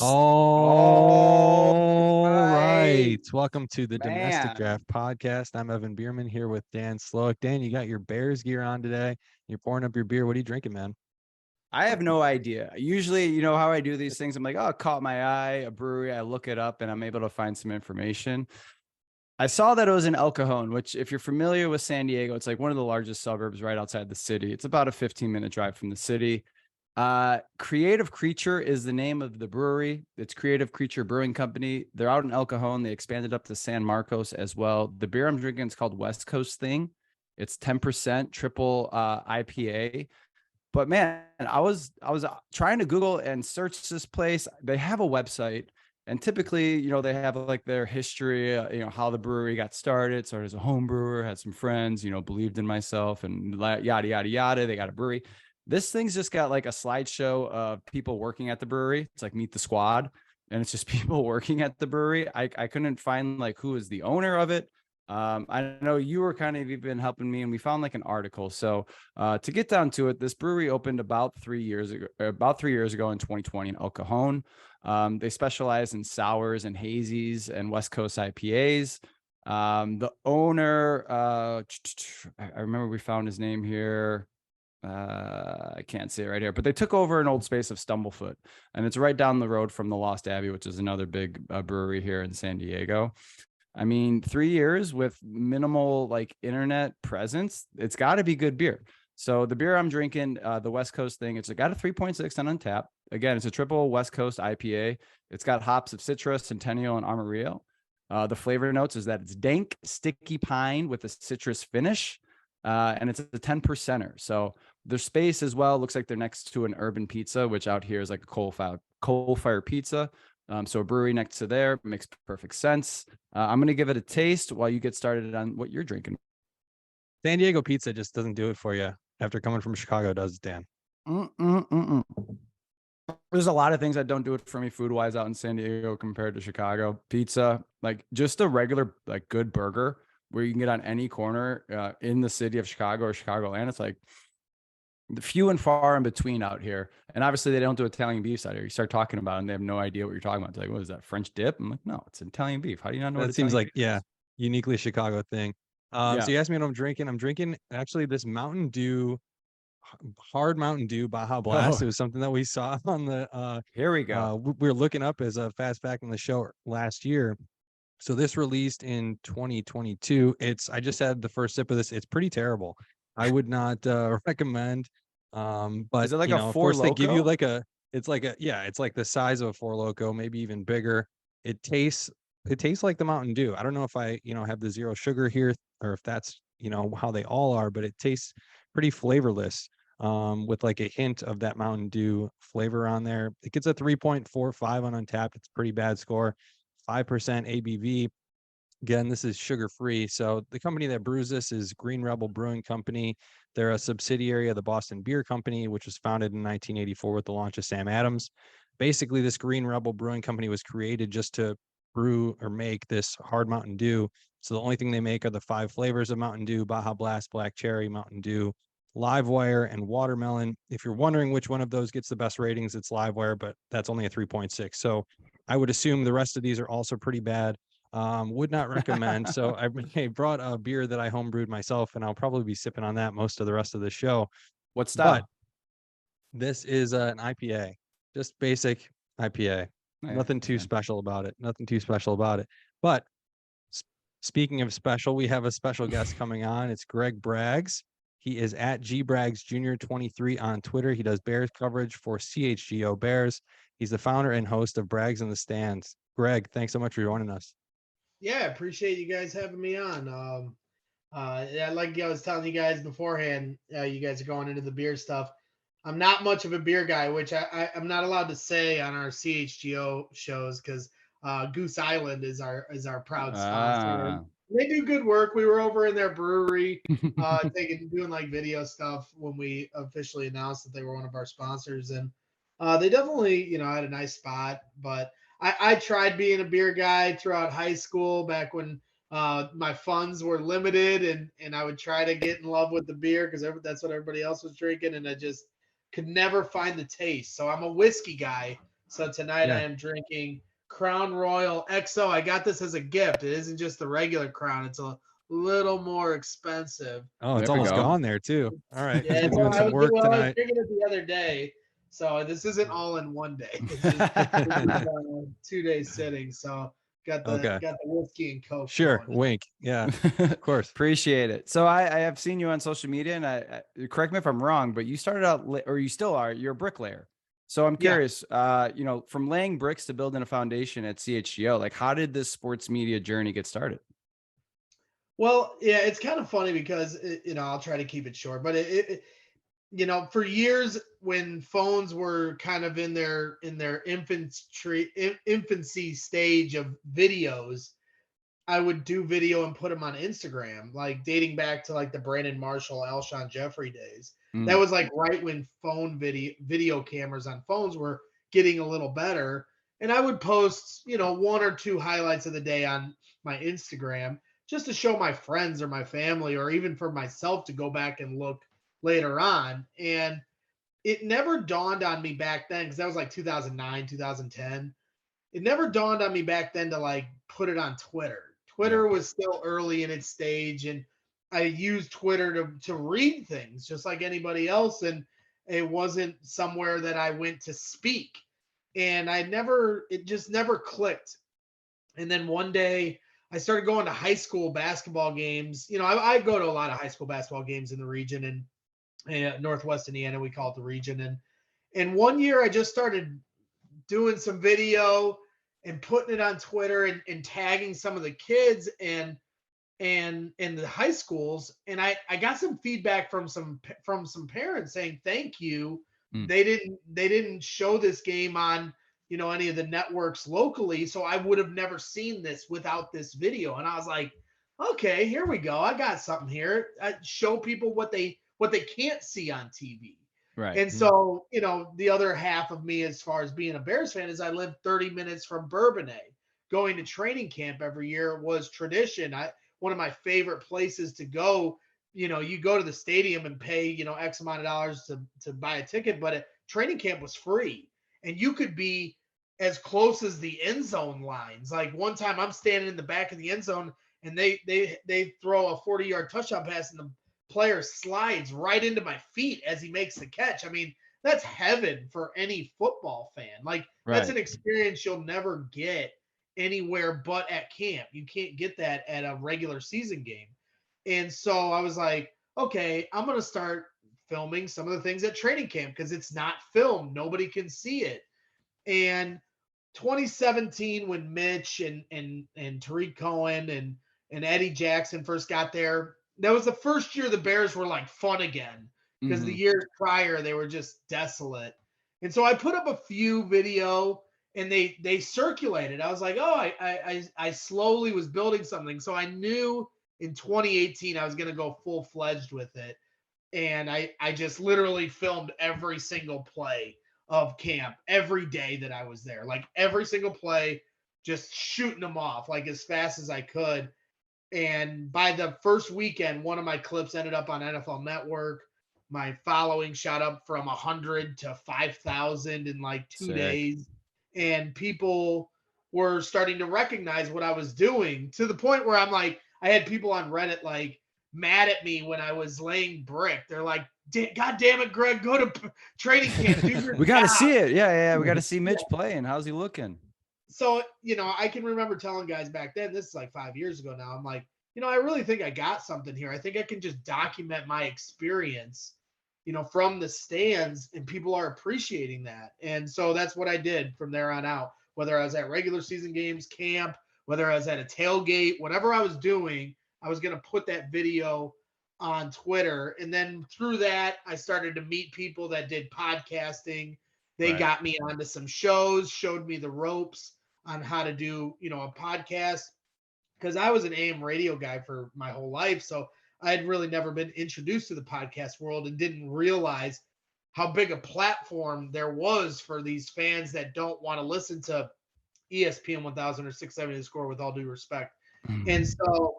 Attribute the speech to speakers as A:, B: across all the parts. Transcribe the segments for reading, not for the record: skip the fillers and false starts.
A: All right.
B: right.
A: Welcome to the Domestic
B: Man,
A: Draft Podcast. I'm Evan Bierman here with Dan Slowick. Dan, you got your Bears gear on today. You're pouring up your beer. What are you drinking, man?
B: I have no idea. Usually, you know how I do these things. I'm like, oh, it caught my eye, a brewery. I look it up and I'm able to find some information. I saw that it was in El Cajon, which, if you're familiar with San Diego, it's like one of the largest suburbs right outside the city. It's about a 15-minute drive from the city. Creative Creature is the name of the brewery. It's Creative Creature Brewing Company. They're out in El Cajon. They expanded up to San Marcos as well. The beer I'm drinking is called West Coast Thing. It's 10% triple IPA. But man, I was trying to Google and search this place. They have a website, and typically, they have like their history, how the brewery got started. Started as a home brewer, had some friends, believed in myself, and yada yada yada. They got a brewery. This thing's just got like a slideshow of people working at the brewery. It's like Meet the Squad, and it's just people working at the brewery. I couldn't find like who is the owner of it. I know you were kind of even helping me, and we found like an article. So to get down to it, this brewery opened about 3 years ago in 2020 in El Cajon. They specialize in sours and hazies and West Coast IPAs. The owner, I remember we found his name here. I can't see it right here, but they took over an old space of Stumblefoot, and it's right down the road from the Lost Abbey, which is another big brewery here in San Diego. I mean, 3 years with minimal like internet presence, it's got to be good beer. So the beer I'm drinking, the West Coast Thing, it's got a 3.6 on Untappd. Again, it's a triple West Coast IPA. It's got hops of Citra, Centennial, and Amarillo. The flavor notes is that it's dank, sticky pine with a citrus finish, and it's a 10%er. So their space as well looks like they're next to an urban pizza, which out here is like a coal fire pizza. So a brewery next to there makes perfect sense. I'm going to give it a taste while you get started on what you're drinking.
A: San Diego pizza just doesn't do it for you after coming from Chicago, does it, Dan?
B: There's a lot of things that don't do it for me food wise out in San Diego compared to Chicago. Pizza, like just a regular, like good burger where you can get on any corner in the city of Chicago or Chicagoland. It's like the few and far in between out here. And obviously they don't do Italian beef out here. You start talking about it and they have no idea what you're talking about. It's like, what is that, French dip? I'm like, no, it's Italian beef. How do you not know what
A: That seems
B: Italian
A: like,
B: beef
A: yeah,
B: is?
A: uniquely Chicago thing.
B: Yeah.
A: So you asked me what I'm drinking. I'm drinking actually this Mountain Dew, hard Mountain Dew Baja Blast.
B: Oh,
A: It was something that we saw on the,
B: here we go.
A: we were looking up as a fast fact in the show last year. So this released in 2022. I just had the first sip of this. It's pretty terrible. I would not recommend. But
B: Is it like a
A: of
B: Four
A: course they give you
B: Loco?
A: like it's like the size of a Four Loco, maybe even bigger. It tastes like the Mountain Dew. I don't know if I, have the zero sugar here or if that's, how they all are, but it tastes pretty flavorless. With like a hint of that Mountain Dew flavor on there. It gets a 3.45 on Untappd. It's a pretty bad score. 5% ABV. Again, this is sugar free. So the company that brews this is Green Rebel Brewing Company. They're a subsidiary of the Boston Beer Company, which was founded in 1984 with the launch of Sam Adams. Basically, this Green Rebel Brewing Company was created just to brew or make this hard Mountain Dew. So the only thing they make are the 5 flavors of Mountain Dew: Baja Blast, Black Cherry, Mountain Dew, Livewire, and Watermelon. If you're wondering which one of those gets the best ratings, it's Livewire, but that's only a 3.6. So I would assume the rest of these are also pretty bad. Would not recommend. So I brought a beer that I homebrewed myself, and I'll probably be sipping on that most of the rest of the show.
B: What
A: But
B: style?
A: this is an IPA, just basic IPA.
B: Yeah,
A: Nothing too
B: fine.
A: special about it. Nothing too special about it. But speaking of special, we have a special guest coming on. It's Greg Braggs. He is at gbraggs Jr. 23 on Twitter. He does Bears coverage for CHGO Bears. He's the founder and host of Braggs in the Stands. Greg, thanks so much for joining us.
C: Yeah, appreciate you guys having me on. Yeah, like I was telling you guys beforehand, you guys are going into the beer stuff. I'm not much of a beer guy, which I'm not allowed to say on our CHGO shows because Goose Island is our proud sponsor. And
B: Ah.
C: they do good work. We were over in their brewery, doing like video stuff when we officially announced that they were one of our sponsors, and they definitely had a nice spot. But I tried being a beer guy throughout high school back when my funds were limited, and I would try to get in love with the beer because that's what everybody else was drinking, and I just could never find the taste. So I'm a whiskey guy, So tonight I
A: Yeah.
C: am drinking Crown Royal XO. I got this as a gift. It isn't just the regular Crown. It's a little more expensive.
A: Oh, it's
B: There we
A: almost
B: go.
A: gone there too. All right.
C: Yeah,
A: Been
C: so
A: doing some work
C: I was
A: tonight.
C: drinking it the other day. So this isn't all in one day. It's just this is, 2 day sitting. So got
A: Okay.
C: the whiskey and Coke
A: Sure.
C: going.
A: Wink. Yeah. Of course.
B: Appreciate it. So I have seen you on social media, and I correct me if I'm wrong, but you started out, or you still are, you're a bricklayer. So I'm
C: Yeah.
B: curious, from laying bricks to building a foundation at CHGO, like how did this sports media journey get started?
C: Well, yeah, it's kind of funny because I'll try to keep it short, but for years when phones were kind of in their infancy stage of videos, I would do video and put them on Instagram, like dating back to like the Brandon Marshall, Alshon Jeffrey days. That was like right when phone video cameras on phones were getting a little better. And I would post, one or two highlights of the day on my Instagram just to show my friends or my family, or even for myself to go back and look later on. And it never dawned on me back then, because that was like 2009, 2010. It never dawned on me back then to like put it on Twitter. Twitter was still early in its stage, and I used Twitter to read things just like anybody else. And it wasn't somewhere that I went to speak. And it just never clicked. And then one day I started going to high school basketball games. I go to a lot of high school basketball games in the region, and Northwest Indiana, we call it the region. And one year I just started doing some video and putting it on Twitter and tagging some of the kids and the high schools. And I got some feedback from some parents saying, thank you. They didn't show this game on, any of the networks locally. So I would have never seen this without this video. And I was like, okay, here we go. I got something here. I show people what they can't see on TV.
B: Right.
C: And so, the other half of me, as far as being a Bears fan, is I live 30 minutes from Bourbonnais. Going to training camp every year was tradition. One of my favorite places to go. You go to the stadium and pay, X amount of dollars to buy a ticket, but training camp was free, and you could be as close as the end zone lines. Like one time, I'm standing in the back of the end zone, and they throw a 40-yard touchdown pass, and the player slides right into my feet as he makes the catch. I mean, that's heaven for any football fan. Like that's an experience you'll never get anywhere but at camp. You can't get that at a regular season game. And so I was like, okay, I'm going to start filming some of the things at training camp because it's not filmed. Nobody can see it. And 2017, when Mitch and Tariq Cohen and Eddie Jackson first got there, that was the first year the Bears were like fun again, because the years prior they were just desolate. And so I put up a few video and they circulated. I was like, oh, I slowly was building something. So I knew in 2018 I was going to go full-fledged with it. And I just literally filmed every single play of camp every day that I was there. Like every single play, just shooting them off like as fast as I could. And by the first weekend, one of my clips ended up on NFL Network. My following shot up from 100 to 5,000 in like 2 days. And people were starting to recognize what I was doing, to the point where I'm like, I had people on Reddit like mad at me when I was laying brick. They're like, God damn it, Greg, go to training camp. Do your
B: We got to
C: job."
B: see it. Yeah. We got to see Mitch playing. How's he looking?
C: So, I can remember telling guys back then, this is like 5 years ago now, I'm like, I really think I got something here. I think I can just document my experience, from the stands, and people are appreciating that. And so that's what I did from there on out, whether I was at regular season games, camp, whether I was at a tailgate, whatever I was doing, I was going to put that video on Twitter. And then through that, I started to meet people that did podcasting. They got me onto some shows, showed me the ropes on how to do, a podcast, because I was an AM radio guy for my whole life. So I had really never been introduced to the podcast world and didn't realize how big a platform there was for these fans that don't want to listen to ESPN 1000 or 670 The Score, with all due respect. And so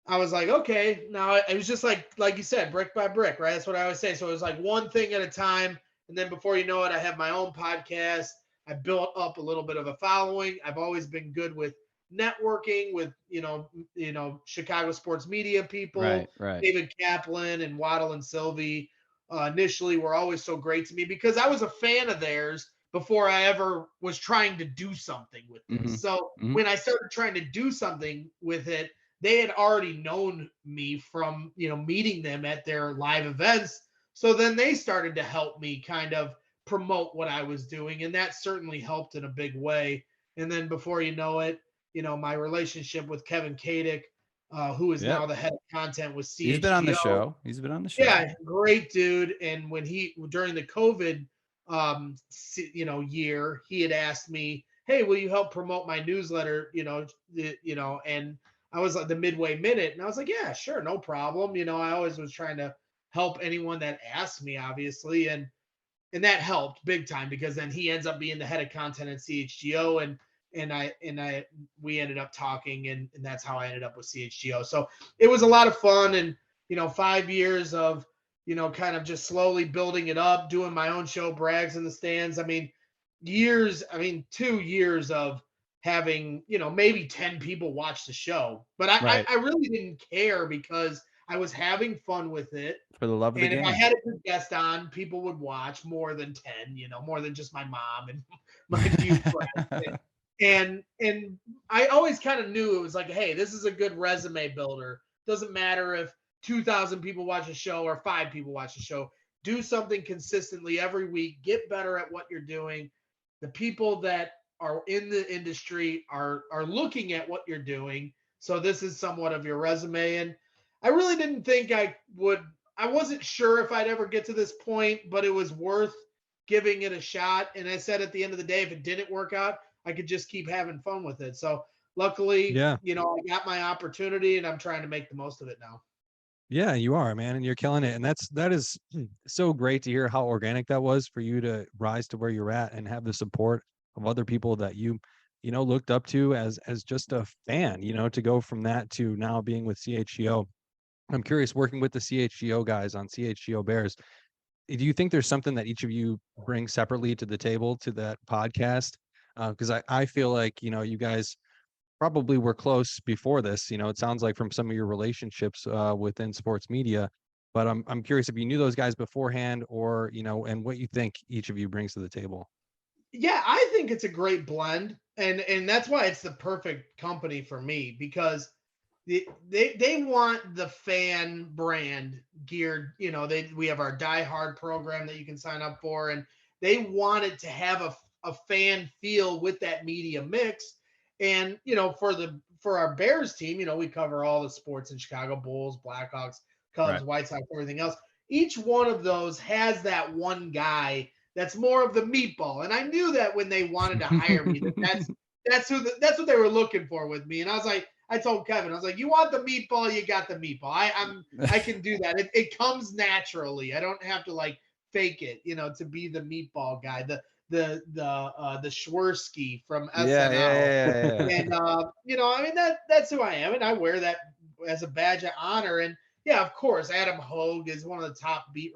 C: I was like, okay, now it was just like you said, brick by brick, right? That's what I always say. So it was like one thing at a time. And then before you know it, I have my own podcast. I built up a little bit of a following. I've always been good with networking with, Chicago sports media people.
B: Right.
C: David Kaplan and Waddle and Sylvie initially were always so great to me because I was a fan of theirs before I ever was trying to do something with this. So when I started trying to do something with it, they had already known me from, meeting them at their live events. So then they started to help me kind of promote what I was doing. And that certainly helped in a big way. And then before you know it, my relationship with Kevin Kadick, who is now the head of content with CHGO.
B: He's been on the show.
C: Yeah, great dude. And when during the COVID, year, he had asked me, "Hey, will you help promote my newsletter?" And I was like the Midway Minute, and I was like, "Yeah, sure, no problem." I always was trying to help anyone that asked me, obviously, and that helped big time because then he ends up being the head of content at CHGO, and we ended up talking, and that's how I ended up with CHGO. So it was a lot of fun, and 5 years of kind of just slowly building it up, doing my own show, Brags in the Stands. 2 years of having maybe 10 people watch the show, but I really didn't care because I was having fun with it.
B: For the love of the game.
C: And if I had a good guest on, people would watch more than 10, more than just my mom and my few friends. And I always kind of knew it was like, hey, this is a good resume builder. Doesn't matter if 2,000 people watch a show or 5 people watch a show. Do something consistently every week. Get better at what you're doing. The people that are in the industry are looking at what you're doing. So this is somewhat of your resume. And I really didn't think I wasn't sure if I'd ever get to this point, but it was worth giving it a shot. And I said at the end of the day, if it didn't work out, I could just keep having fun with it. So luckily, I got my opportunity and I'm trying to make the most of it now.
A: Yeah, you are, man, and you're killing it. And that is so great to hear how organic that was for you to rise to where you're at and have the support of other people that you looked up to as just a fan, to go from that to now being with CHGO. I'm curious, working with the CHGO guys on CHGO Bears, do you think there's something that each of you bring separately to the table to that podcast? Because I feel like, you guys probably were close before this. It sounds like from some of your relationships within sports media, but I'm curious if you knew those guys beforehand or, and what you think each of you brings to the table.
C: Yeah, I think it's a great blend. And that's why it's the perfect company for me because they want the fan brand geared, we have our Die Hard program that you can sign up for, and they want it to have a fan feel with that media mix. And for our Bears team, we cover all the sports in Chicago: Bulls, Blackhawks, Cubs, White Sox, everything else. Each one of those has that one guy that's more of the meatball. And I knew that when they wanted to hire me, that's what they were looking for with me. And I told Kevin, I was like, you want the meatball, you got the meatball. I can do that. It comes naturally. I don't have to like fake it, to be the meatball guy, the Schwersky from SNL.
B: Yeah.
C: And that's who I am, and I wear that as a badge of honor. And yeah, of course, Adam Hogue is one of the top beat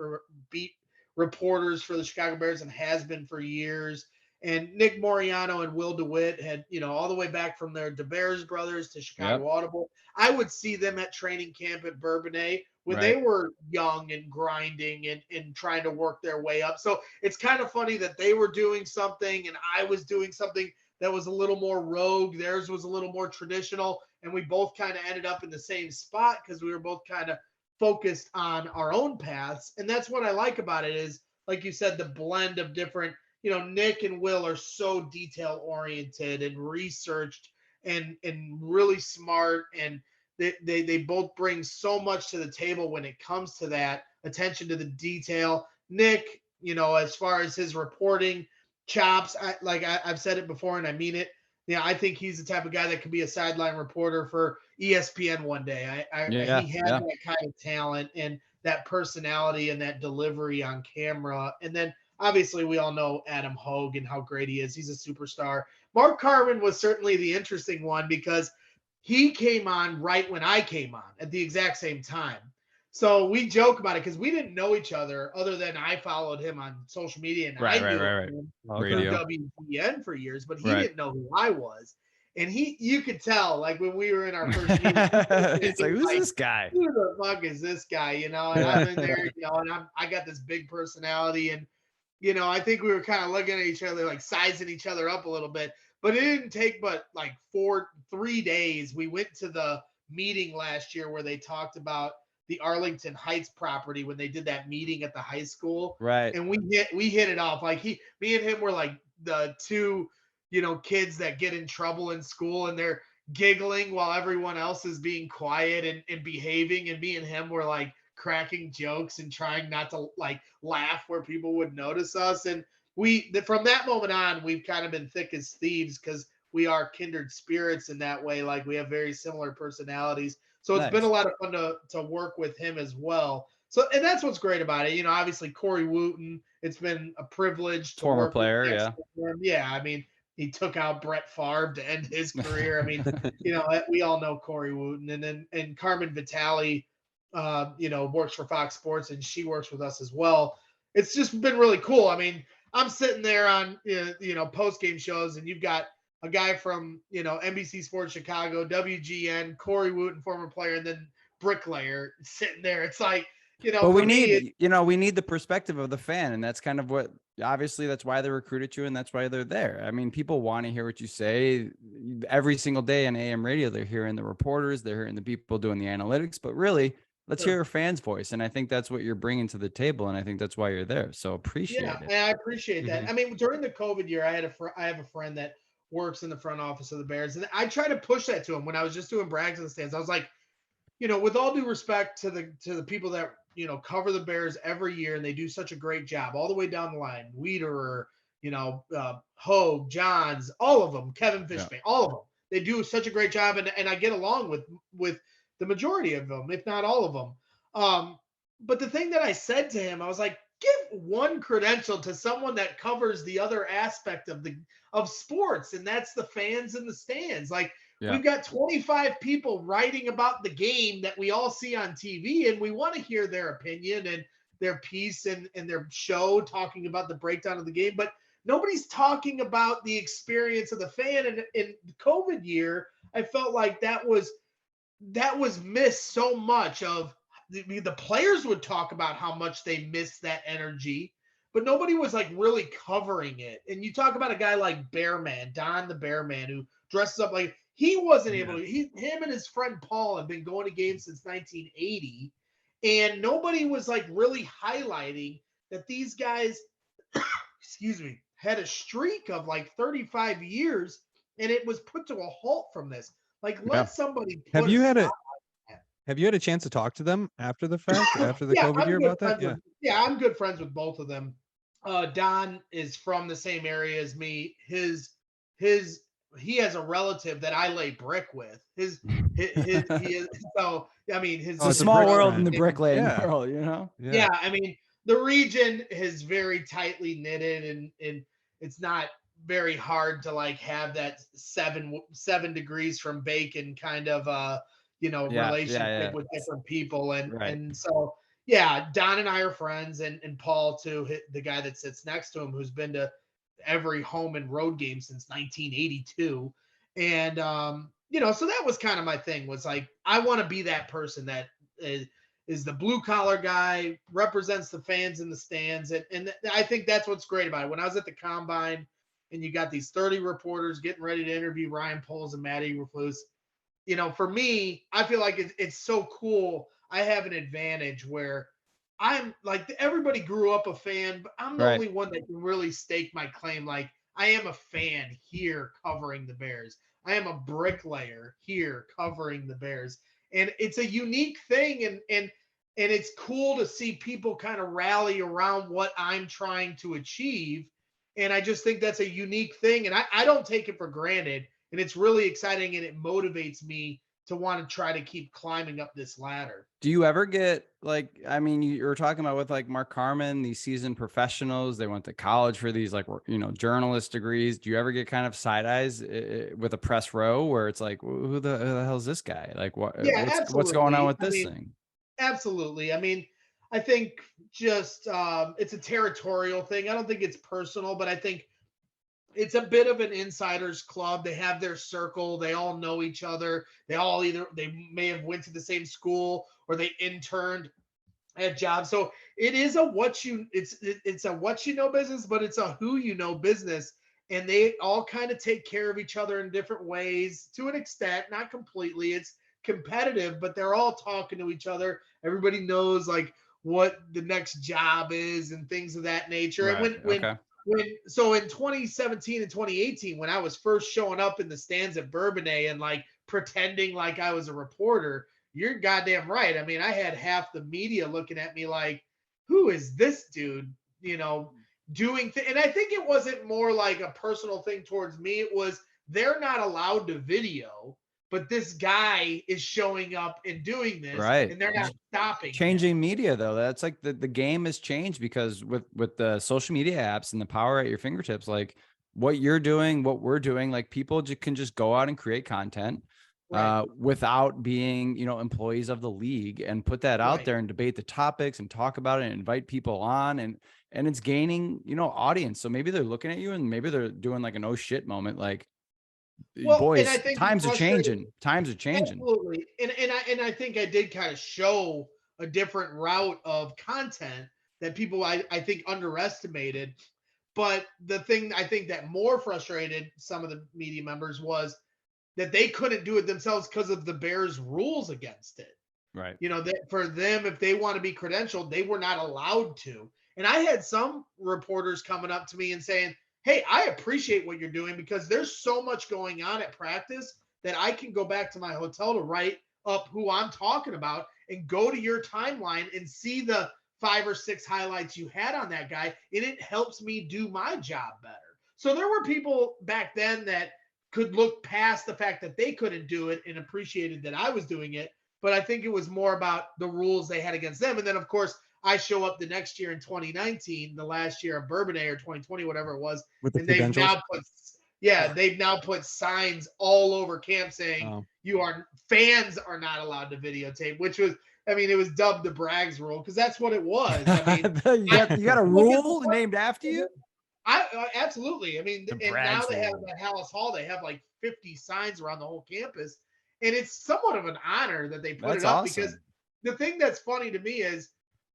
C: reporters for the Chicago Bears and has been for years. And Nick Moriano and Will DeWitt had, all the way back from their DeBears brothers to Chicago Audible. I would see them at training camp at Bourbonnais when they were young and grinding and trying to work their way up. So it's kind of funny that they were doing something and I was doing something that was a little more rogue. Theirs was a little more traditional. And we both kind of ended up in the same spot because we were both kind of focused on our own paths. And that's what I like about it is, like you said, the blend of different, Nick and Will are so detail oriented and researched and really smart. And they both bring so much to the table when it comes to that attention to the detail. Nick, as far as his reporting chops, I've said it before and I mean it. I think he's the type of guy that could be a sideline reporter for ESPN one day. He has that kind of talent and that personality and that delivery on camera. And then obviously we all know Adam Hogue and how great he is. He's a superstar. Mark Carman was certainly the interesting one because he came on right when I came on at the exact same time. So we joke about it because we didn't know each other other than I followed him on social media and I knew him through
B: Radio.
C: WGN for years, but he
B: Right.
C: didn't know who I was. And you could tell, like when we were in our first meeting,
B: it's like, who's this guy?
C: Who the fuck is this guy? You know, and I'm in there, you know, and I got this big personality, and you know, I think we were kind of looking at each other, like sizing each other up a little bit. But it didn't take but like 3 days. We went to the meeting last year where they talked about the Arlington Heights property when they did that meeting at the high school.
B: Right.
C: And we hit it off. Like me and him were like the two, you know, kids that get in trouble in school and they're giggling while everyone else is being quiet and behaving. And me and him were like cracking jokes and trying not to like laugh where people would notice us. And from that moment on, we've kind of been thick as thieves because we are kindred spirits in that way. Like we have very similar personalities. So it's been a lot of fun to work with him as well. So, and that's what's great about it. You know, obviously Corey Wooten, it's been a privilege to
B: Former
C: work
B: player.
C: with
B: Yeah.
C: Yeah. I mean, he took out Brett Favre to end his career. I mean, you know, we all know Corey Wooten, and Carmen Vitale, you know, works for Fox Sports and she works with us as well. It's just been really cool. I mean, I'm sitting there on, you know, post-game shows and you've got a guy from, you know, NBC Sports Chicago, WGN, Corey Wooten, former player, and then Bricklayer sitting there. It's like, you know,
B: but we need the perspective of the fan. And that's kind of what, obviously that's why they recruited you and that's why they're there. I mean, people want to hear what you say every single day on AM radio. They're hearing the reporters, they're hearing the people doing the analytics, but really let's hear a fan's voice. And I think that's what you're bringing to the table. And I think that's why you're there. So appreciate it.
C: And I appreciate that. I mean, during the COVID year, I have a friend that works in the front office of the Bears. And I try to push that to him when I was just doing brags in the stands. I was like, you know, with all due respect to the people that, you know, cover the Bears every year and they do such a great job all the way down the line, Wiederer, you know, Hogue, Johns, all of them, Kevin Fishman, all of them. They do such a great job. And I get along with the majority of them, if not all of them. But the thing that I said to him, I was like, give one credential to someone that covers the other aspect of sports, and that's the fans in the stands. Like we've got 25 people writing about the game that we all see on TV, and we want to hear their opinion and their piece and their show talking about the breakdown of the game, but nobody's talking about the experience of the fan. And in the COVID year, I felt like that was missed so much. Of the players would talk about how much they missed that energy, but nobody was like really covering it. And you talk about a guy like Bearman, Don the Bearman, who dresses up like he wasn't able to. Him and his friend Paul have been going to games since 1980, and nobody was like really highlighting that these guys, excuse me, had a streak of like 35 years, and it was put to a halt from this. Like, let somebody.
A: Have you had a chance to talk to them after the fact, after the COVID year about that?
C: I'm good friends with both of them. Don is from the same area as me. He has a relative that I lay brick with. He is, so I mean, it's
B: a small world in the bricklaying world, you know?
C: Yeah, I mean, the region is very tightly knitted, and it's not very hard to like have that 7 degrees from bacon kind of relationship with different people. And so Don and I are friends, and Paul too, the guy that sits next to him, who's been to every home and road game since 1982. And so that was kind of my thing, was like, I want to be that person that is the blue collar guy, represents the fans in the stands. And I think that's what's great about it. When I was at the combine and you got these 30 reporters getting ready to interview Ryan Poles and Matt Eberflus, you know, for me, I feel like it's so cool. I have an advantage where I'm like, everybody grew up a fan, but I'm the only one that can really stake my claim. Like, I am a fan here covering the Bears. I am a bricklayer here covering the Bears. And it's a unique thing. And it's cool to see people kind of rally around what I'm trying to achieve. And I just think that's a unique thing. And I don't take it for granted. And it's really exciting, and it motivates me to want to try to keep climbing up this ladder.
B: Do you ever get like, I mean, you were talking about with like Mark Carman, these seasoned professionals, they went to college for these like, you know, journalist degrees. Do you ever get kind of side eyes with a press row where it's like, who the hell is this guy? Like what's going on with this thing?
C: Absolutely. I mean, I think just it's a territorial thing. I don't think it's personal, but I think it's a bit of an insiders club. They have their circle. They all know each other. They may have went to the same school or they interned at jobs. So it is a it's a what you know business, but it's a who you know business. And they all kind of take care of each other in different ways to an extent, not completely. It's competitive, but they're all talking to each other. Everybody knows like what the next job is and things of that nature. And
B: Right. Okay.
C: so in 2017 and 2018, when I was first showing up in the stands at Bourbonnais and like pretending like I was a reporter, you're goddamn right. I mean, I had half the media looking at me like, who is this dude? You know, and I think it wasn't more like a personal thing towards me. It was they're not allowed to video, but this guy is showing up and doing this,
B: Right.
C: and they're not stopping him.
B: Changing media though, that's like the game has changed because with the social media apps and the power at your fingertips, like what you're doing, what we're doing, like people can just go out and create content
C: Right.
B: without being, you know, employees of the league, and put that out
C: Right.
B: there and debate the topics and talk about it and invite people on, and it's gaining, you know, audience. So maybe they're looking at you and maybe they're doing like an oh shit moment, like,
C: Well, and I
B: boys,
C: think the
B: times are
C: frustrating
B: changing. Times are changing.
C: Absolutely. And I think I did kind of show a different route of content that people I think underestimated. But the thing I think that more frustrated some of the media members was that they couldn't do it themselves because of the Bears rules against it.
B: Right.
C: You know, that for them, if they want to be credentialed, they were not allowed to. And I had some reporters coming up to me and saying, hey, I appreciate what you're doing because there's so much going on at practice that I can go back to my hotel to write up who I'm talking about and go to your timeline and see the 5 or 6 highlights you had on that guy. And it helps me do my job better. So there were people back then that could look past the fact that they couldn't do it and appreciated that I was doing it. But I think it was more about the rules they had against them. And then, of course, I show up the next year in 2019, the last year of Bourbonnais, or 2020, whatever it was,
A: with the
C: and they've
A: credentials.
C: now put signs all over camp saying fans are not allowed to videotape, which was, I mean, it was dubbed the Braggs rule because that's what it was. I mean,
B: you got a rule named after you?
C: Absolutely. I mean,
B: The
C: and
B: Braggs
C: now they have
B: rule.
C: at Hallis Hall, they have like 50 signs around the whole campus, and it's somewhat of an honor that they put
B: That's
C: it up
B: awesome.
C: because the thing that's funny to me is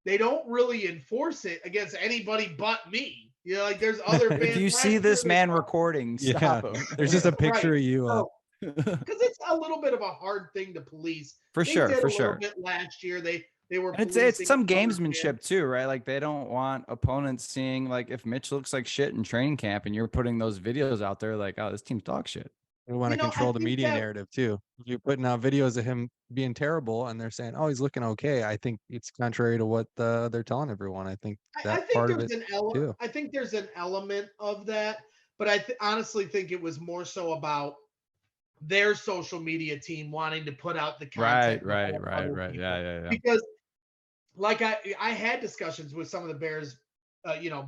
C: they don't really enforce it against anybody but me. You know, like there's other fans.
B: If you see this man recording, stop him.
A: There's just a picture of you up.
C: Because it's a little bit of a hard thing to police.
B: For sure,
C: did
B: for
C: a little
B: sure.
C: bit last year. They were.
B: And it's
C: policing
B: some
C: other fans.
B: gamesmanship too, right? Like they don't want opponents seeing, like, if Mitch looks like shit in training camp and you're putting those videos out there, like, oh, this team's dog shit.
A: We want to control the media narrative too. If you're putting out videos of him being terrible and they're saying, "Oh, he's looking okay," I think it's contrary to what they're telling everyone. I think that part of it too.
C: I think there's an element of that, but I honestly think it was more so about their social media team wanting to put out the content.
B: Right. Yeah.
C: Because, like, I had discussions with some of the Bears,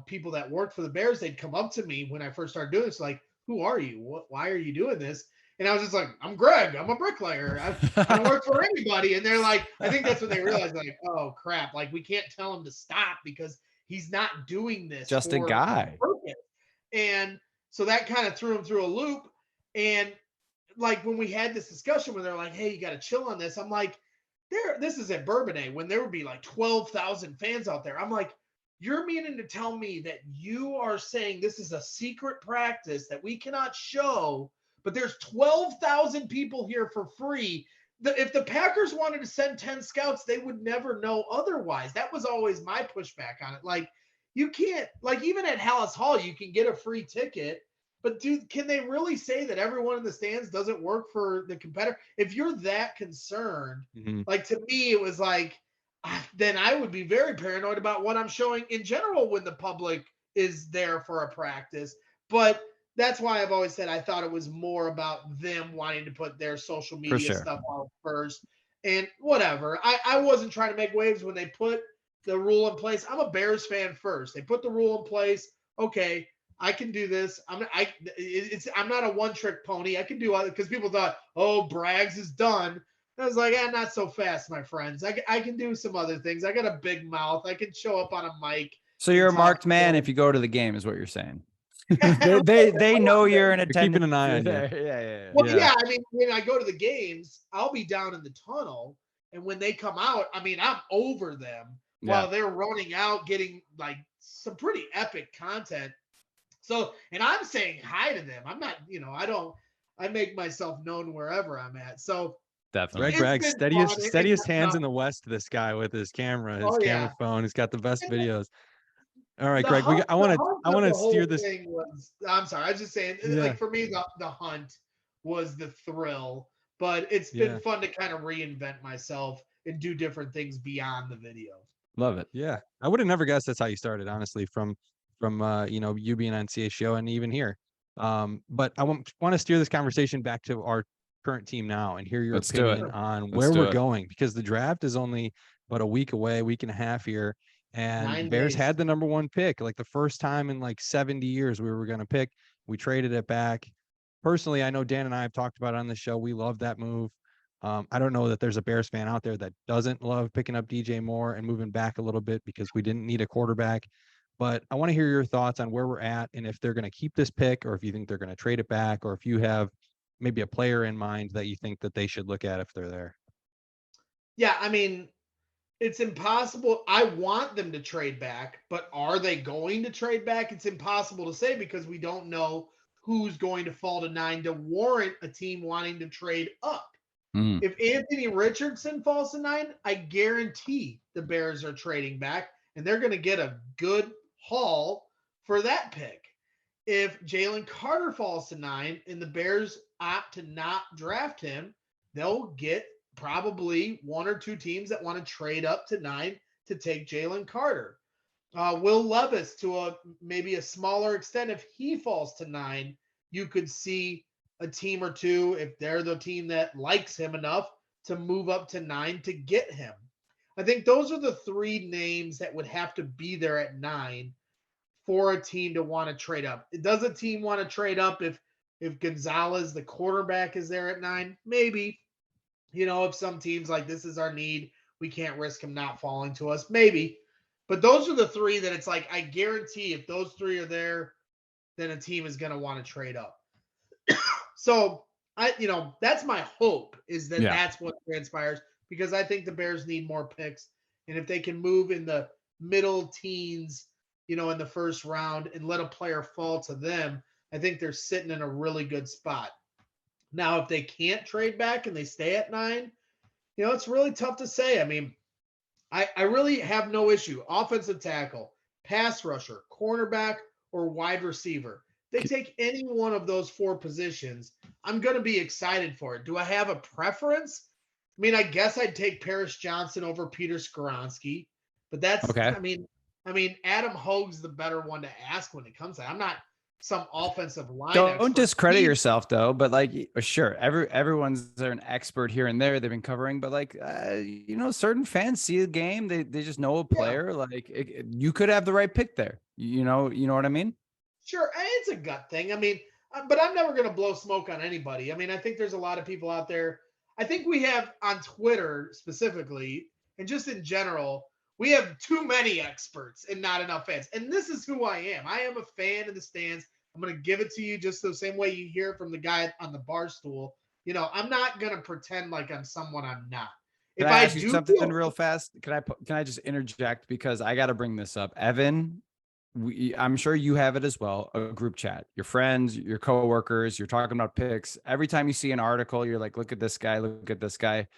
C: people that worked for the Bears. They'd come up to me when I first started doing this, like, who are you? Why are you doing this? And I was just like, I'm Greg. I'm a bricklayer. I don't work for anybody. And they're like, I think that's what they realized. Like, oh crap! Like we can't tell him to stop because he's not doing this.
B: Just a guy.
C: And so that kind of threw him through a loop. And like when we had this discussion where they're like, hey, you got to chill on this. I'm like, this is at Bourbonnais when there would be like 12,000 fans out there. I'm like, you're meaning to tell me that you are saying this is a secret practice that we cannot show, but there's 12,000 people here for free. If the Packers wanted to send 10 scouts, they would never know otherwise. That was always my pushback on it. Like, you can't, like, even at Hallis Hall, you can get a free ticket, but dude, can they really say that everyone in the stands doesn't work for the competitor? If you're that concerned, like, to me, it was like, then I would be very paranoid about what I'm showing in general when the public is there for a practice. But that's why I've always said I thought it was more about them wanting to put their social media stuff out first. And whatever. I wasn't trying to make waves when they put the rule in place. I'm a Bears fan first. They put the rule in place. Okay, I can do this. I'm not a one-trick pony. I can do other, because people thought, oh, Braggs is done. I was like, not so fast, my friends. I can do some other things. I got a big mouth. I can show up on a mic.
B: So you're a
C: talk
B: marked man
C: to
B: if you go to the game, is what you're saying.
C: them.
B: they know you're in
A: You're keeping
B: attendance.
A: an eye on you.
B: Yeah.
C: Well,
A: Yeah.
C: yeah. I mean, when I go to the games, I'll be down in the tunnel, and when they come out, I mean, I'm over them while they're running out, getting like some pretty epic content. So, and I'm saying hi to them. I'm not, I make myself known wherever I'm at. So,
B: Definitely.
A: Greg,
C: it's been fun.
A: steadiest hands in the West to this guy with his
C: Oh
A: camera
C: yeah.
A: phone. He's got the best
C: And
A: videos. All right,
C: the
A: Greg,
C: hunt,
A: I
C: the
A: want
C: hunt
A: to
C: of the
A: steer
C: whole
A: this.
C: thing was. I'm sorry. I was just saying,
A: Yeah.
C: like for me, the hunt was the thrill, but it's
A: Yeah.
C: been fun to kind of reinvent myself and do different things beyond the video.
B: Love it.
A: Yeah. I would have never guessed that's how you started, honestly, from you being on CHO and even here. But I want to steer this conversation back to our current team now and hear your
B: Let's do it.
A: opinion on
B: Let's
A: where
B: do
A: we're
B: it.
A: going, because the draft is only about a week away, week and a half here. And
C: 9
A: Bears
C: days.
A: had the number 1 pick, like the first time in like 70 years we were going to pick. We traded it back. Personally, I know Dan and I have talked about it on the show. We love that move. I don't know that there's a Bears fan out there that doesn't love picking up DJ Moore and moving back a little bit because we didn't need a quarterback. But I want to hear your thoughts on where we're at and if they're going to keep this pick or if you think they're going to trade it back, or if you have maybe a player in mind that you think that they should look at if they're there.
C: Yeah, I mean, it's impossible. I want them to trade back, but are they going to trade back? It's impossible to say because we don't know who's going to fall to 9 to warrant a team wanting to trade up.
B: Mm.
C: If Anthony Richardson falls to 9, I guarantee the Bears are trading back and they're going to get a good haul for that pick. If Jalen Carter falls to 9 and the Bears opt to not draft him, they'll get probably 1 or 2 teams that want to trade up to 9 to take Jalen Carter. Will Levis, to maybe a smaller extent, if he falls to 9, you could see a team or two, if they're the team that likes him enough, to move up to 9 to get him. I think those are the 3 names that would have to be there at 9 for a team to want to trade up. Does a team want to trade up if Gonzalez, the quarterback, is there at 9? Maybe. If some teams like, this is our need, we can't risk him not falling to us. Maybe. But those are the 3 that it's like, I guarantee if those 3 are there, then a team is going to want to trade up. So that's my hope, is that that's what transpires, because I think the Bears need more picks. And if they can move in the middle teens, in the first round and let a player fall to them, I think they're sitting in a really good spot. Now, if they can't trade back and they stay at 9, it's really tough to say. I mean, I really have no issue. Offensive tackle, pass rusher, cornerback, or wide receiver. They take any one of those 4 positions, I'm going to be excited for it. Do I have a preference? I mean, I guess I'd take Paris Johnson over Peter Skoronski, but that's
B: okay.
C: I mean, Adam Hogue's the better one to ask when it comes to that. I'm not some offensive line
B: Don't
C: expert.
B: discredit yourself though, but like, sure, everyone's an expert here and there. They've been covering, but like, certain fans see a game, they just know a player. Like, you could have the right pick there. You know what I mean?
C: Sure, it's a gut thing. I mean, but I'm never going to blow smoke on anybody. I mean, I think there's a lot of people out there. I think we have on Twitter specifically, and just in general, we have too many experts and not enough fans. And this is who I am. I am a fan in the stands. I'm going to give it to you just the same way you hear it from the guy on the bar stool. I'm not going to pretend like I'm someone I'm not.
B: Can I ask you something real fast? Can I just interject, because I got to bring this up, Evan? I'm sure you have it as well. A group chat, your friends, your coworkers, you're talking about picks. Every time you see an article, you're like, look at this guy, look at this guy.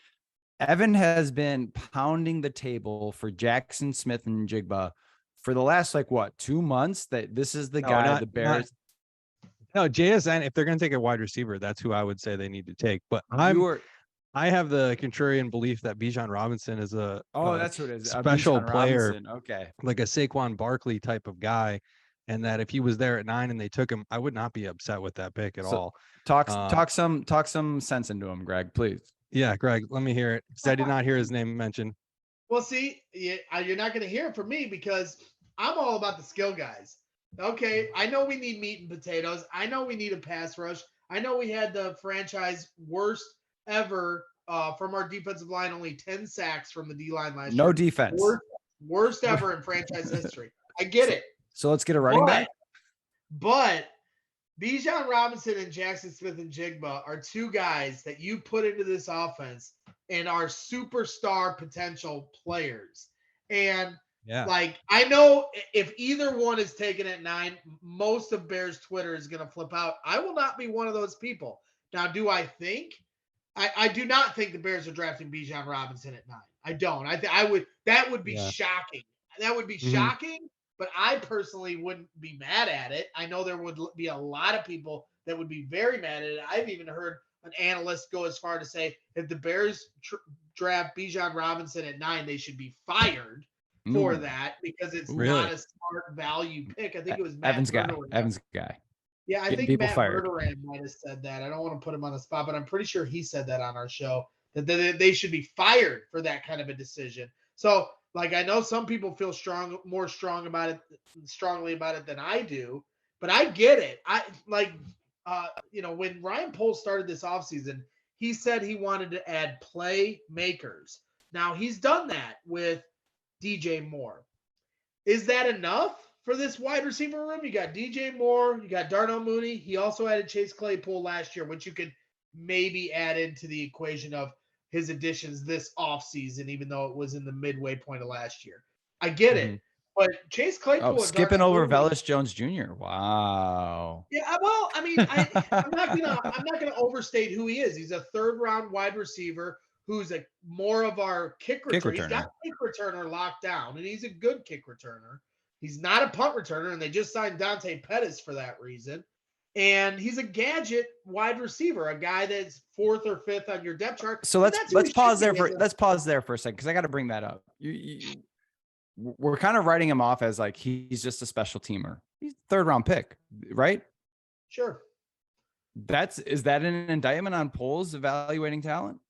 B: Evan has been pounding the table for Jackson Smith-Njigba for the last 2 months, that this is the guy the Bears.
A: No, JSN, if they're going to take a wide receiver, that's who I would say they need to take. But I have the contrarian belief that Bijan Robinson is
B: that's who it is.
A: Special player.
B: Okay.
A: Like a Saquon Barkley type of guy. And that if he was there at 9 and they took him, I would not be upset with that pick at all.
B: Talk some sense into him, Greg, please.
A: Yeah, Greg, let me hear it, because I did not hear his name mentioned.
C: Well, see, you're not going to hear it from me because I'm all about the skill guys. Okay, I know we need meat and potatoes. I know we need a pass rush. I know we had the franchise worst ever from our defensive line, only 10 sacks from the D-line last year.
B: No defense.
C: Worst ever in franchise history. I get it.
B: So let's get a running back.
C: But Bijan Robinson and Jackson Smith-Njigba are two guys that you put into this offense and are superstar potential players. And like, I know if either one is taken at 9, most of Bears Twitter is going to flip out. I will not be one of those people. Now, do I think? I do not think the Bears are drafting Bijan Robinson at 9. I don't. That would be shocking. That would be shocking, but I personally wouldn't be mad at it. I know there would be a lot of people that would be very mad at it. I've even heard an analyst go as far to say if the Bears draft Bijan Robinson at 9, they should be fired for that because it's not a smart value pick. I think it was Matt
B: Evans guy.
C: Yeah, I think Matt Verderam might have said that. I don't want to put him on the spot, but I'm pretty sure he said that on our show, that they should be fired for that kind of a decision. So, like, I know some people feel more strongly about it than I do, but I get it. When Ryan Poles started this offseason, he said he wanted to add playmakers. Now, he's done that with DJ Moore. Is that enough for this wide receiver room? You got DJ Moore, you got Darnell Mooney. He also added Chase Claypool last year, which you could maybe add into the equation of his additions this offseason, even though it was in the midway point of last year. I get it. But Chase Claypool
B: skipping over Velus Jones Jr. Wow.
C: Yeah, well, I mean, I'm not gonna overstate who he is. He's a 3rd-round wide receiver who's more of our kick returner. He's got kick returner locked down, and he's a good kick returner. He's not a punt returner, and they just signed Dante Pettis for that reason. And he's a gadget wide receiver, a guy that's 4th or 5th on your depth chart.
B: So let's pause there for a second, because I got to bring that up. We're kind of writing him off as like he's just a special teamer. He's a 3rd-round pick, right?
C: Sure.
B: Is that an indictment on Poles evaluating talent?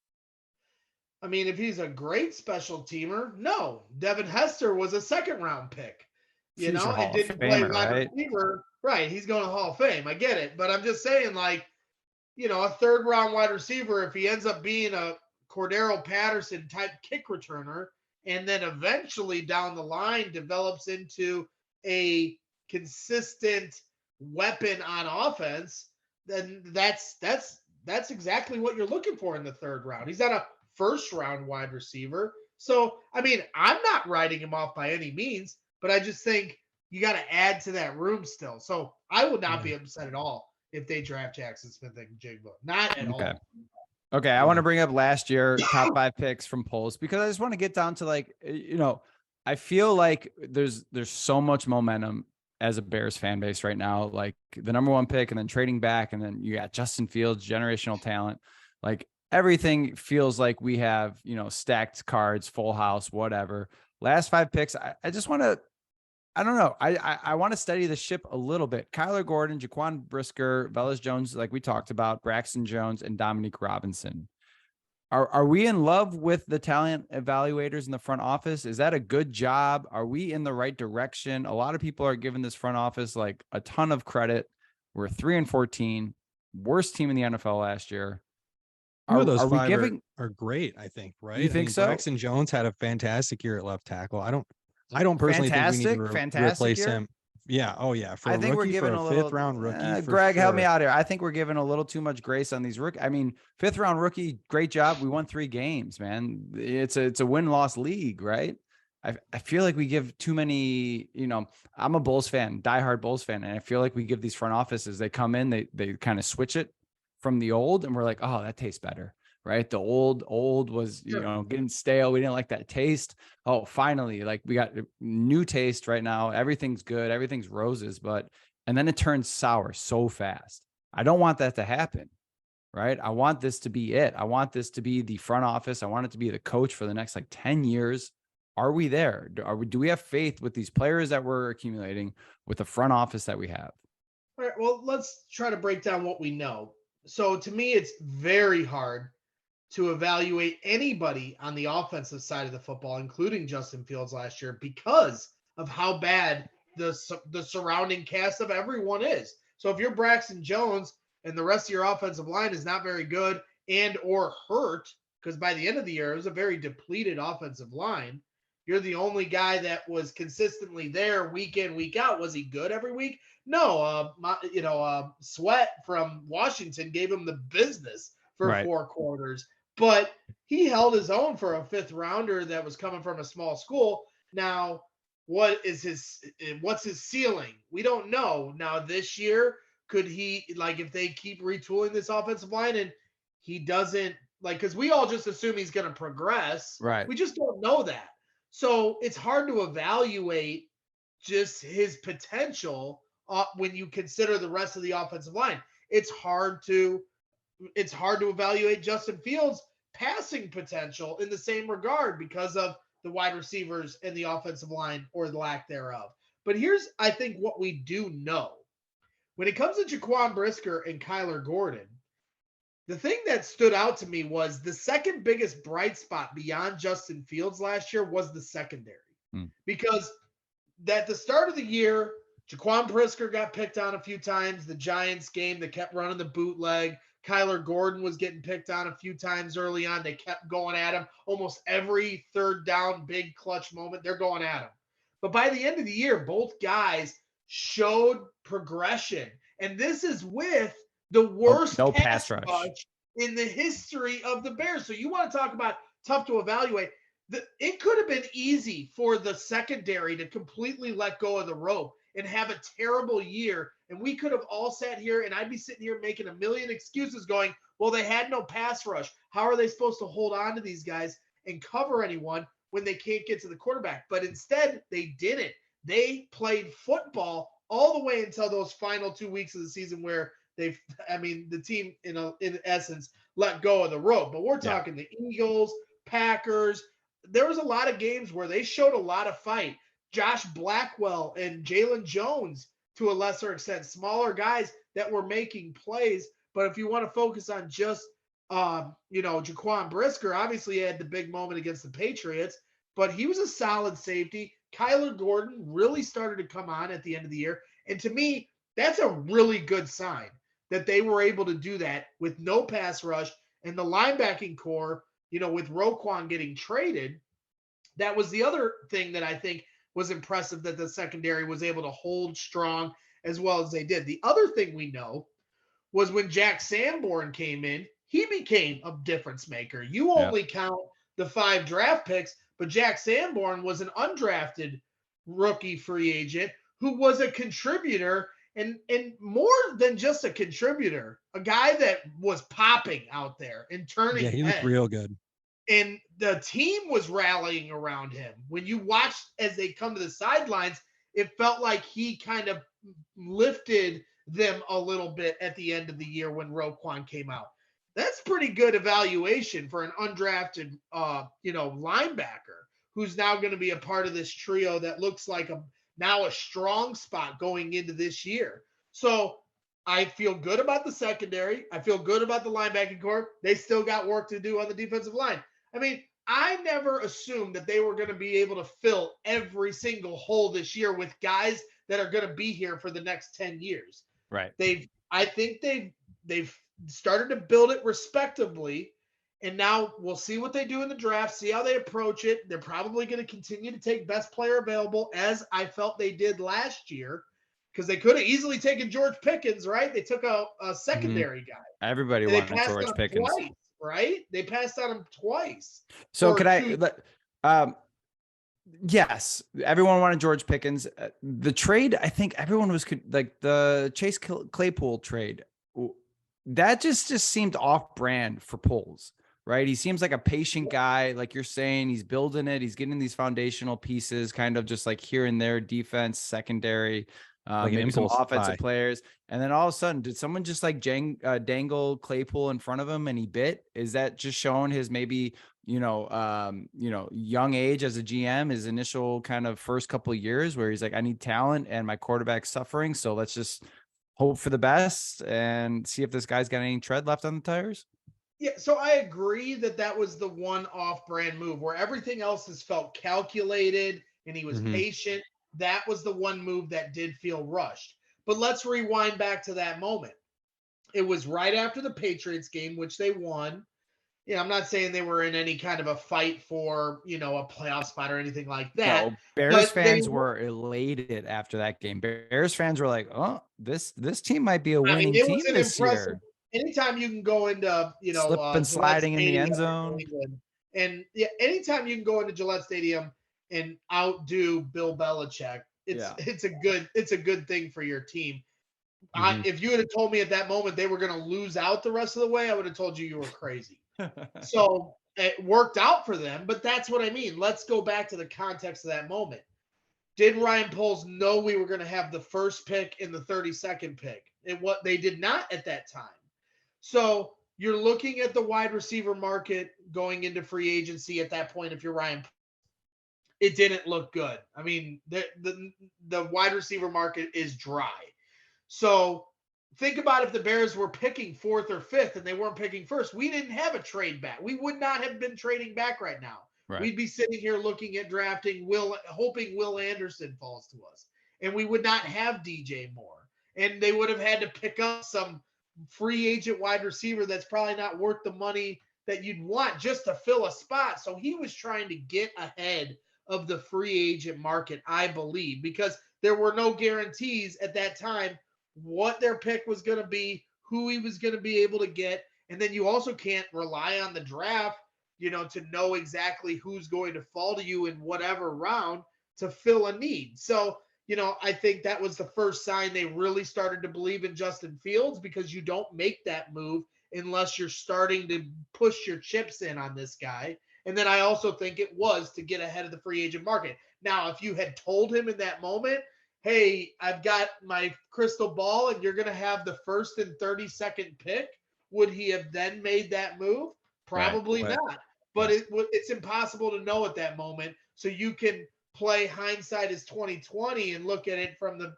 C: I mean, if he's a great special teamer, no. Devin Hester was a 2nd-round pick. You know, and didn't play wide receiver. Right, he's going to Hall of Fame. I get it. But I'm just saying, like, a 3rd-round wide receiver, if he ends up being a Cordero Patterson type kick returner, and then eventually down the line develops into a consistent weapon on offense, then that's exactly what you're looking for in the 3rd round. He's not a 1st-round wide receiver. So, I mean, I'm not writing him off by any means, but I just think you got to add to that room still. So I would not be upset at all if they draft Jackson Smith-Njigba. Not at all.
B: Okay, I want to bring up last year top 5 picks from Poles, because I just want to get down to, like, I feel like there's so much momentum as a Bears fan base right now. Like the number 1 pick, and then trading back, and then you got Justin Fields, generational talent. Like everything feels like we have, stacked cards, full house, whatever. Last 5 picks, I just want to, I don't know. I want to steady the ship a little bit. Kyler Gordon, Jaquan Brisker, Velus Jones, like we talked about, Braxton Jones, and Dominique Robinson. Are we in love with the talent evaluators in the front office? Is that a good job? Are we in the right direction? A lot of people are giving this front office like a ton of credit. We're 3-14, worst team in the NFL last year.
A: Those 5 are great, I think, right?
B: You think so?
A: Braxton Jones had a fantastic year at left tackle. I don't personally think we need to replace him. Yeah. Oh yeah.
B: I think we're giving a little
A: 5th-round rookie.
B: Greg, help me out here. I think we're giving a little too much grace on these rookies. I mean, 5th-round rookie, great job. We won 3 games, man. It's a win-loss league, right? I feel like we give too many, I'm a Bulls fan, diehard Bulls fan. And I feel like we give these front offices, they come in, they kind of switch it from the old, and we're like, oh, that tastes better. Right. The old was, getting stale. We didn't like that taste. Oh, finally, like we got new taste right now. Everything's good. Everything's roses, and then it turns sour so fast. I don't want that to happen. Right. I want this to be it. I want this to be the front office. I want it to be the coach for the next 10 years. Are we there? Do we have faith with these players that we're accumulating, with the front office that we have?
C: All right. Well, let's try to break down what we know. So to me, it's very hard to evaluate anybody on the offensive side of the football, including Justin Fields last year, because of how bad the surrounding cast of everyone is. So if you're Braxton Jones and the rest of your offensive line is not very good and or hurt, because by the end of the year, it was a very depleted offensive line. You're the only guy that was consistently there week in, week out. Was he good every week? No. Sweat from Washington gave him the business for
B: Right.
C: 4 quarters, but he held his own for a 5th rounder that was coming from a small school. Now, what's his ceiling? We don't know. Now this year, could he, like, if they keep retooling this offensive line and he doesn't, like, because we all just assume he's going to progress.
B: Right.
C: We just don't know that. So it's hard to evaluate just his potential when you consider the rest of the offensive line. It's hard to evaluate Justin Fields' passing potential in the same regard because of the wide receivers and the offensive line, or the lack thereof. But here's, I think, what we do know. When it comes to Jaquan Brisker and Kyler Gordon, the thing that stood out to me was the second biggest bright spot beyond Justin Fields last year was the secondary. Because at the start of the year, Jaquan Brisker got picked on a few times. The Giants game, they kept running the bootleg. Kyler Gordon was getting picked on a few times early on. They kept going at him. Almost every third down, big clutch moment, they're going at him. But by the end of the year, both guys showed progression. And this is with the worst
B: no pass rush
C: in the history of the Bears. So you want to talk about tough to evaluate. It could have been easy for the secondary to completely let go of the rope and have a terrible year. And we could have all sat here, and I'd be sitting here making a million excuses going, well, they had no pass rush. How are they supposed to hold on to these guys and cover anyone when they can't get to the quarterback? But instead, they didn't. They played football all the way until those final 2 weeks of the season where the team, in essence, let go of the rope. But we're talking the Eagles, Packers. There was a lot of games where they showed a lot of fight. Josh Blackwell and Jalen Jones, to a lesser extent, smaller guys that were making plays. But if you want to focus on just, Jaquan Brisker, obviously he had the big moment against the Patriots, but he was a solid safety. Kyler Gordon really started to come on at the end of the year. And to me, that's a really good sign that they were able to do that with no pass rush and the linebacking core, with Roquan getting traded. That was the other thing that I think was impressive, that the secondary was able to hold strong as well as they did. The other thing we know was when Jack Sanborn came in, he became a difference maker. You only count the 5 draft picks, but Jack Sanborn was an undrafted rookie free agent who was a contributor, and more than just a contributor, a guy that was popping out there and turning
A: he looked
C: heads.
A: real good.
C: And the team was rallying around him. When you watched as they come to the sidelines, it felt like he kind of lifted them a little bit at the end of the year when Roquan came out. That's pretty good evaluation for an undrafted, linebacker who's now going to be a part of this trio that looks like now a strong spot going into this year. So I feel good about the secondary. I feel good about the linebacking core. They still got work to do on the defensive line. I mean, I never assumed that they were going to be able to fill every single hole this year with guys that are going to be here for the next 10 years.
B: Right.
C: I think they've started to build it respectably, and now we'll see what they do in the draft, see how they approach it. They're probably going to continue to take best player available, as I felt they did last year, because they could have easily taken George Pickens, right? They took a secondary guy.
B: Everybody wanted George Pickens.
C: Twice, right? They passed on him twice.
B: So yes, everyone wanted George Pickens. The trade, I think everyone was like the Chase Claypool trade. That just seemed off brand for Poles, right? He seems like a patient guy. Like you're saying, he's building it. He's getting these foundational pieces, kind of just like here and there, defense, secondary, maybe some offensive players. And then all of a sudden, did someone just like dangle Claypool in front of him and he bit? Is that just showing his maybe, young age as a GM, his initial kind of first couple of years where he's like, I need talent and my quarterback's suffering. So let's just hope for the best and see if this guy's got any tread left on the tires?
C: Yeah, so I agree that was the one off-brand move where everything else has felt calculated and he was patient. That was the one move that did feel rushed. But let's rewind back to that moment. It was right after the Patriots game, which they won. I'm not saying they were in any kind of a fight for, a playoff spot or anything like that.
B: No, Bears
C: But
B: fans were elated after that game. Bears fans were like, "Oh, this team might be a
C: I mean,
B: winning
C: it was
B: team
C: an
B: this
C: impressive.
B: year."
C: Anytime you can go into,
B: Slip and
C: Gillette
B: sliding in the
C: Stadium
B: end
C: in New
B: zone.
C: England, and yeah, anytime you can go into Gillette Stadium and outdo Bill Belichick,
B: Yeah.
C: it's a good thing for your team.
A: Mhm.
C: If you had told me at that moment they were going to lose out the rest of the way, I would have told you were crazy. So it worked out for them, but that's what I mean. Let's go back to the context of that moment. Did Ryan Poles know we were going to have the first pick and the 32nd pick? And what they did not at that time. So you're looking at the wide receiver market going into free agency at that point. If you're Ryan, it didn't look good. I mean, the wide receiver market is dry. So think about if the Bears were picking fourth or fifth and they weren't picking first. We didn't have a trade back. We would not have been trading back right now.
B: Right.
C: We'd be sitting here looking at drafting hoping Will Anderson falls to us. And we would not have DJ Moore. And they would have had to pick up some free agent wide receiver that's probably not worth the money that you'd want just to fill a spot. So he was trying to get ahead of the free agent market, I believe, because there were no guarantees at that time what their pick was going to be, who he was going to be able to get. And then you also can't rely on the draft, to know exactly who's going to fall to you in whatever round to fill a need. So, I think that was the first sign they really started to believe in Justin Fields, because you don't make that move unless you're starting to push your chips in on this guy. And then I also think it was to get ahead of the free agent market. Now, if you had told him in that moment, hey, I've got my crystal ball and you're going to have the first and 32nd pick, would he have then made that move? Probably
A: Right.
C: not. But it's impossible to know at that moment. So you can play hindsight is 2020 and look at it from the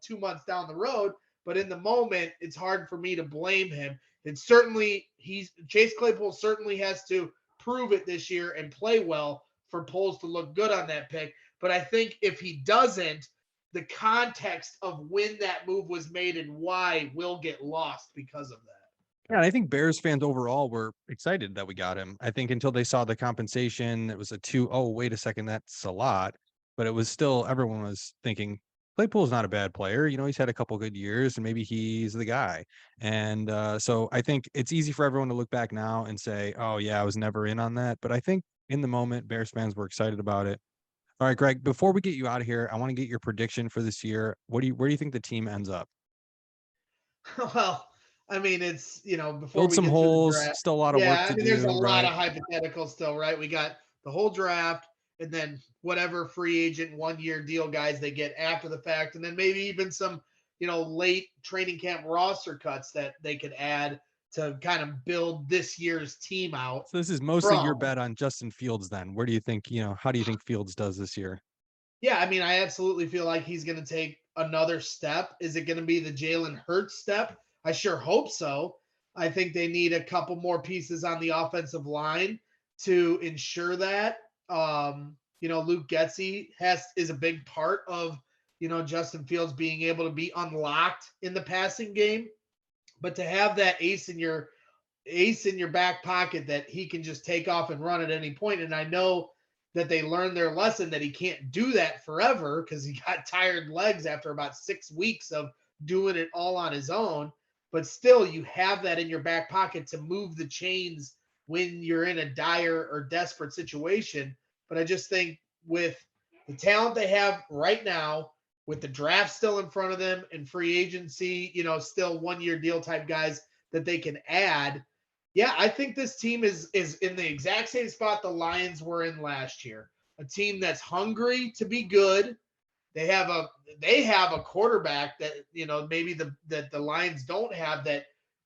C: 2 months down the road. But in the moment, it's hard for me to blame him. And certainly Chase Claypool certainly has to prove it this year and play well for Poles to look good on that pick. But I think if he doesn't, the context of when that move was made and why will get lost because of that.
A: Yeah, and I think Bears fans overall were excited that we got him. I think until they saw the compensation, it was oh, wait a second, that's a lot. But it was still, everyone was thinking Claypool's not a bad player. He's had a couple good years and maybe he's the guy. And so I think it's easy for everyone to look back now and say, oh, yeah, I was never in on that. But I think in the moment, Bears fans were excited about it. All right, Greg, before we get you out of here, I want to get your prediction for this year. Where do you think the team ends up?
C: Well, I mean, it's, before
A: Build
C: we
A: some
C: get through the
A: holes,
C: draft.
A: still a lot of work
C: Yeah, I
A: to
C: mean, there's a
A: do,
C: lot
A: right?
C: of hypotheticals still, right? We got the whole draft and then whatever free agent 1-year deal guys they get after the fact. And then maybe even some, late training camp roster cuts that they could add to kind of build this year's team out
A: So this is mostly your
C: from.
A: bet on Justin Fields then. Where do you think, how do you think Fields does this year?
C: Yeah, I mean, I absolutely feel like he's going to take another step. Is it going to be the Jalen Hurts step? I sure hope so. I think they need a couple more pieces on the offensive line to ensure that. Luke Getsy is a big part of, Justin Fields being able to be unlocked in the passing game. But to have that ace in your back pocket that he can just take off and run at any point. And I know that they learned their lesson that he can't do that forever because he got tired legs after about 6 weeks of doing it all on his own. But still, you have that in your back pocket to move the chains when you're in a dire or desperate situation. But I just think with the talent they have right now, with the draft still in front of them and free agency, still 1-year deal type guys that they can add, yeah, I think this team is in the exact same spot the Lions were in last year. A team that's hungry to be good. They have a quarterback that maybe that the Lions don't have, that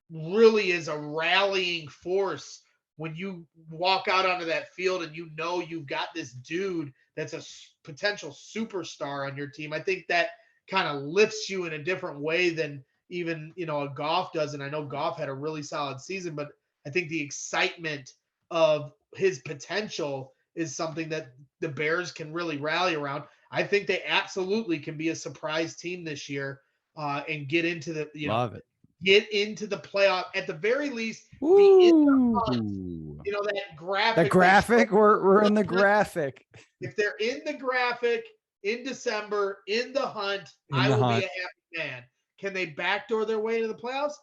C: really is a rallying force when you walk out onto that field and you've got this dude that's a potential superstar on your team. I think that kind of lifts you in a different way than even a Goff does. And I know Goff had a really solid season, but I think the excitement of his potential is something that the Bears can really rally around. I think they absolutely can be a surprise team this year and get into the
B: Love it.
C: get into the playoff, at the very least. Be in the hunt
B: Ooh.
C: You know, that graphic.
B: The
C: they
B: graphic.
C: show-
B: We're in the graphic.
C: If they're in the graphic in December in the hunt,
A: In
C: I
A: the
C: will
A: hunt.
C: be a happy man. Can they backdoor their way to the playoffs?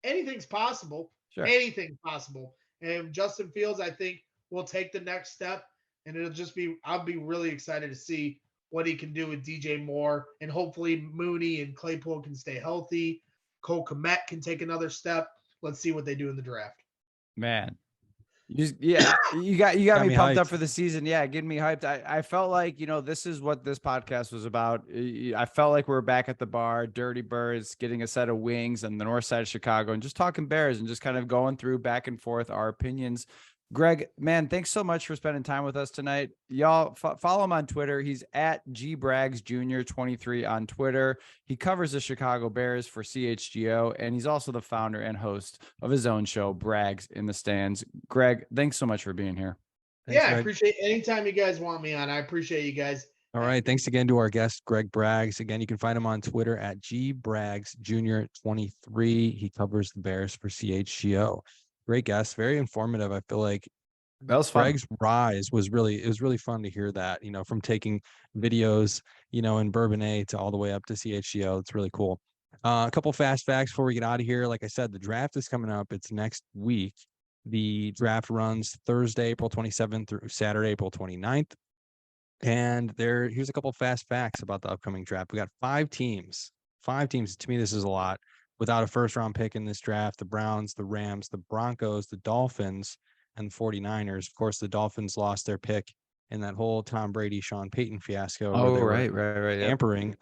C: Anything's possible.
B: Sure.
C: Anything's possible. And Justin Fields, I think, will take the next step. And it'll just be, I'll be really excited to see what he can do with DJ Moore. And hopefully Mooney and Claypool can stay healthy. Cole Kmet can take another step. Let's see what they do in the draft.
B: Man. You got me
A: me
B: pumped up
A: hyped.
B: for the season. Yeah, getting me hyped. I felt like, this is what this podcast was about. I felt like we were back at the bar, Dirty Birds, getting a set of wings on the north side of Chicago and just talking Bears and just kind of going through back and forth our opinions. Greg, man, thanks so much for spending time with us tonight. Y'all follow him on Twitter. He's at gbraggsjr23 on Twitter. He covers the Chicago Bears for CHGO, and he's also the founder and host of his own show, Brags in the Stands. Greg, thanks so much for being here.
A: Thanks,
C: I
A: Greg.
C: appreciate anytime you guys want me on. I appreciate you guys.
A: All right. Thanks again to our guest, Greg Braggs. Again, you can find him on Twitter at gbraggsjr23. He covers the Bears for CHGO. Great guest, very informative. I feel like
B: That was fun.
A: Greg's rise was really fun to hear that, from taking videos, in Bourbonnais to all the way up to CHGO. It's really cool. A couple fast facts before we get out of here. Like I said, the draft is coming up. It's next week. The draft runs Thursday, April 27th through Saturday, April 29th. And here's a couple fast facts about the upcoming draft. We got 5 teams. 5 teams. To me, this is a lot. Without a first-round pick in this draft, the Browns, the Rams, the Broncos, the Dolphins, and the 49ers. Of course, the Dolphins lost their pick in that whole Tom Brady, Sean Payton fiasco.
B: Oh,
A: where they
B: right.
A: were tampering.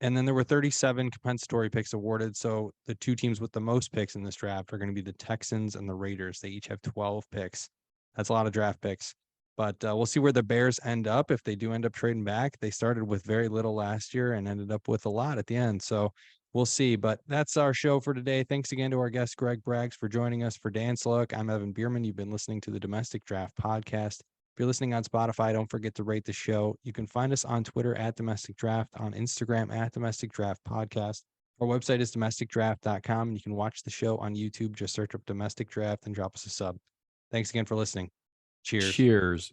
A: And then there were 37 compensatory picks awarded. So the 2 teams with the most picks in this draft are going to be the Texans and the Raiders. They each have 12 picks. That's a lot of draft picks. But we'll see where the Bears end up. If they do end up trading back, they started with very little last year and ended up with a lot at the end. So we'll see. But that's our show for today. Thanks again to our guest, Greg Braggs, for joining us. For Dan Slook, I'm Evan Bierman. You've been listening to the Domestic Draft Podcast. If you're listening on Spotify, don't forget to rate the show. You can find us on Twitter at Domestic Draft, on Instagram at Domestic Draft Podcast. Our website is domesticdraft.com. And you can watch the show on YouTube. Just search up Domestic Draft and drop us a sub. Thanks again for listening. Cheers.
B: Cheers.